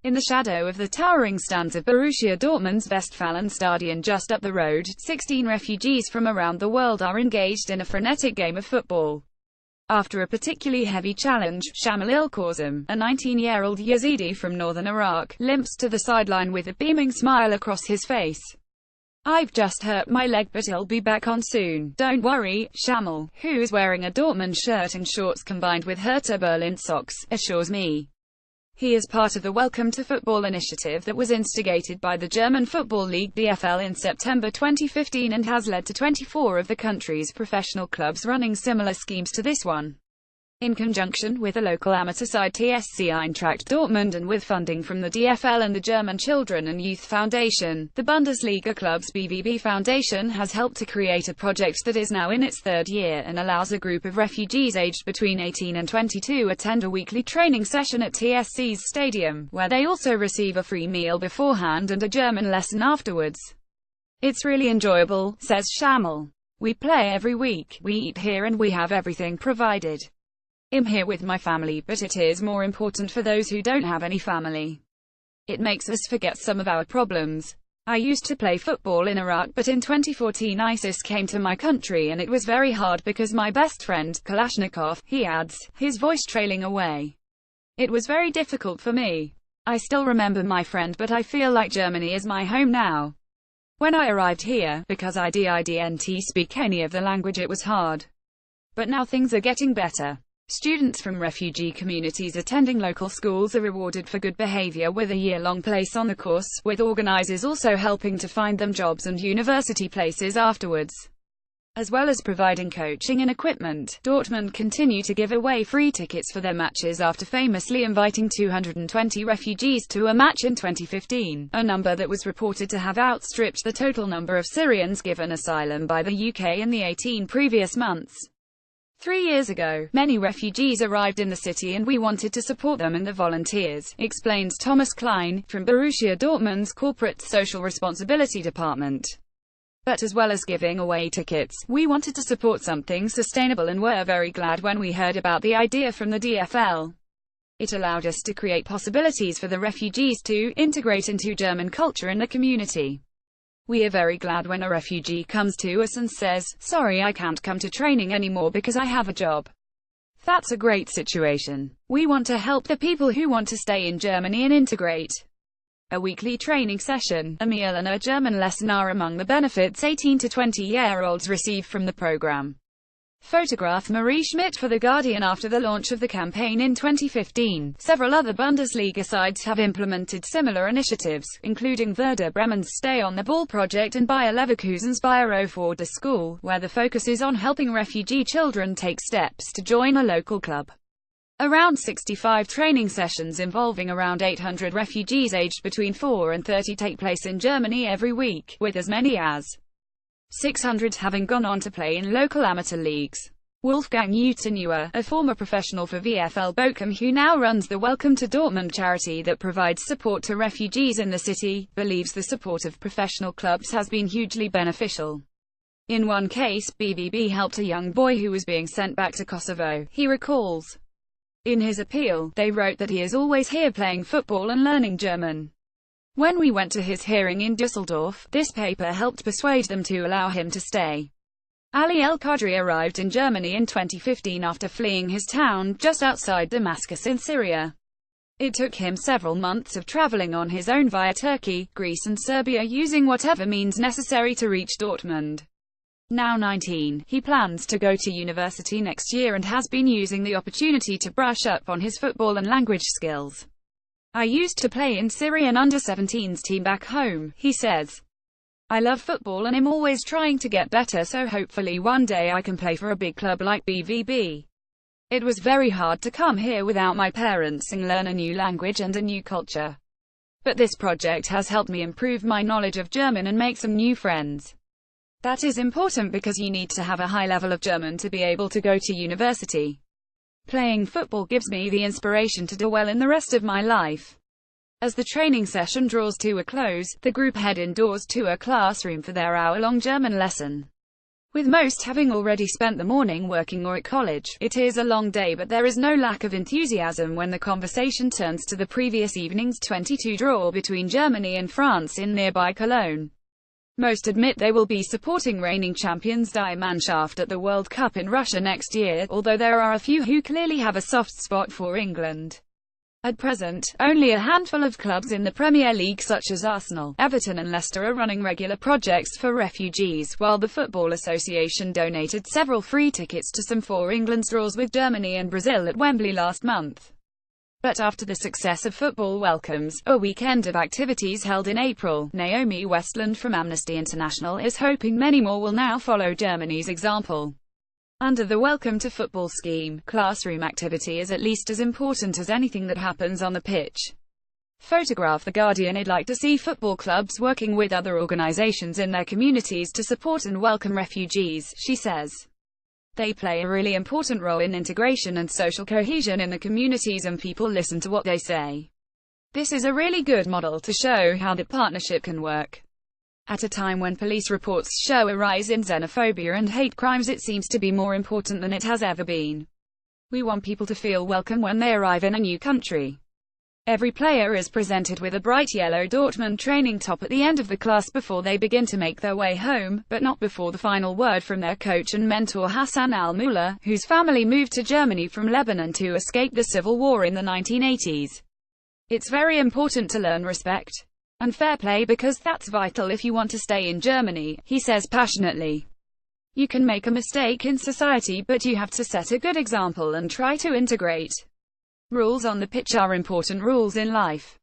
In the shadow of the towering stands of Borussia Dortmund's Westfalenstadion just up the road, 16 refugees from around the world are engaged in a frenetic game of football. After a particularly heavy challenge, Shamal Ilkazem, a 19-year-old Yazidi from northern Iraq, limps to the sideline with a beaming smile across his face. "I've just hurt my leg but I'll be back on soon. Don't worry," Shamal, who is wearing a Dortmund shirt and shorts combined with Hertha Berlin socks, assures me. He is part of the Welcome to Football initiative that was instigated by the German Football League (DFL) in September 2015 and has led to 24 of the country's professional clubs running similar schemes to this one. In conjunction with the local amateur side TSC Eintracht Dortmund and with funding from the DFL and the German Children and Youth Foundation, the Bundesliga club's BVB Foundation has helped to create a project that is now in its third year and allows a group of refugees aged between 18 and 22 attend a weekly training session at TSC's stadium, where they also receive a free meal beforehand and a German lesson afterwards. "It's really enjoyable," says Shamal. "We play every week, we eat here and we have everything provided. I'm here with my family, but it is more important for those who don't have any family. It makes us forget some of our problems. I used to play football in Iraq, but in 2014 ISIS came to my country and it was very hard because my best friend, Kalashnikov," he adds, his voice trailing away. "It was very difficult for me. I still remember my friend, but I feel like Germany is my home now. When I arrived here, because I didn't speak any of the language, it was hard. But now things are getting better." Students from refugee communities attending local schools are rewarded for good behavior with a year-long place on the course, with organizers also helping to find them jobs and university places afterwards. As well as providing coaching and equipment, Dortmund continue to give away free tickets for their matches after famously inviting 220 refugees to a match in 2015, a number that was reported to have outstripped the total number of Syrians given asylum by the UK in the 18 previous months. 3 years ago, many refugees arrived in the city and we wanted to support them and the volunteers, explains Thomas Klein, from Borussia Dortmund's Corporate Social Responsibility Department. But as well as giving away tickets, we wanted to support something sustainable and were very glad when we heard about the idea from the DFL. It allowed us to create possibilities for the refugees to integrate into German culture and the community. We are very glad when a refugee comes to us and says, "Sorry, I can't come to training anymore because I have a job." That's a great situation. We want to help the people who want to stay in Germany and integrate. A weekly training session, a meal and a German lesson are among the benefits 18 to 20-year-olds receive from the program. Photograph Marie Schmidt for The Guardian. After the launch of the campaign in 2015, several other Bundesliga sides have implemented similar initiatives, including Werder Bremen's Stay on the Ball project and Bayer Leverkusen's Bayer for the School, where the focus is on helping refugee children take steps to join a local club. Around 65 training sessions involving around 800 refugees aged between 4 and 30 take place in Germany every week, with as many as 600 having gone on to play in local amateur leagues. Wolfgang Utenauer, a former professional for VfL Bochum who now runs the Welcome to Dortmund charity that provides support to refugees in the city, believes the support of professional clubs has been hugely beneficial. In one case, BVB helped a young boy who was being sent back to Kosovo, he recalls. In his appeal, they wrote that he is always here playing football and learning German. When we went to his hearing in Düsseldorf, this paper helped persuade them to allow him to stay. Ali El Qadri arrived in Germany in 2015 after fleeing his town, just outside Damascus in Syria. It took him several months of traveling on his own via Turkey, Greece and Serbia, using whatever means necessary to reach Dortmund. Now 19, he plans to go to university next year and has been using the opportunity to brush up on his football and language skills. "I used to play in Syrian under-17s team back home," he says. "I love football and I'm always trying to get better, so hopefully one day I can play for a big club like BVB. It was very hard to come here without my parents and learn a new language and a new culture. But this project has helped me improve my knowledge of German and make some new friends. That is important because you need to have a high level of German to be able to go to university. Playing football gives me the inspiration to do well in the rest of my life." As the training session draws to a close, the group head indoors to a classroom for their hour-long German lesson. With most having already spent the morning working or at college, it is a long day, but there is no lack of enthusiasm when the conversation turns to the previous evening's 22 draw between Germany and France in nearby Cologne. Most admit they will be supporting reigning champions Die Mannschaft at the World Cup in Russia next year, although there are a few who clearly have a soft spot for England. At present, only a handful of clubs in the Premier League such as Arsenal, Everton and Leicester are running regular projects for refugees, while the Football Association donated several free tickets to some for England's draws with Germany and Brazil at Wembley last month. But after the success of Football Welcomes, a weekend of activities held in April, Naomi Westland from Amnesty International is hoping many more will now follow Germany's example. Under the Welcome to Football scheme, classroom activity is at least as important as anything that happens on the pitch. Photograph The Guardian. I'd like to see football clubs working with other organizations in their communities to support and welcome refugees, she says. They play a really important role in integration and social cohesion in the communities, and people listen to what they say. This is a really good model to show how the partnership can work. At a time when police reports show a rise in xenophobia and hate crimes, it seems to be more important than it has ever been. We want people to feel welcome when they arrive in a new country. Every player is presented with a bright yellow Dortmund training top at the end of the class before they begin to make their way home, but not before the final word from their coach and mentor Hassan al-Mulla, whose family moved to Germany from Lebanon to escape the civil war in the 1980s. It's very important to learn respect and fair play because that's vital if you want to stay in Germany, he says passionately. You can make a mistake in society, but you have to set a good example and try to integrate. Rules on the pitch are important rules in life.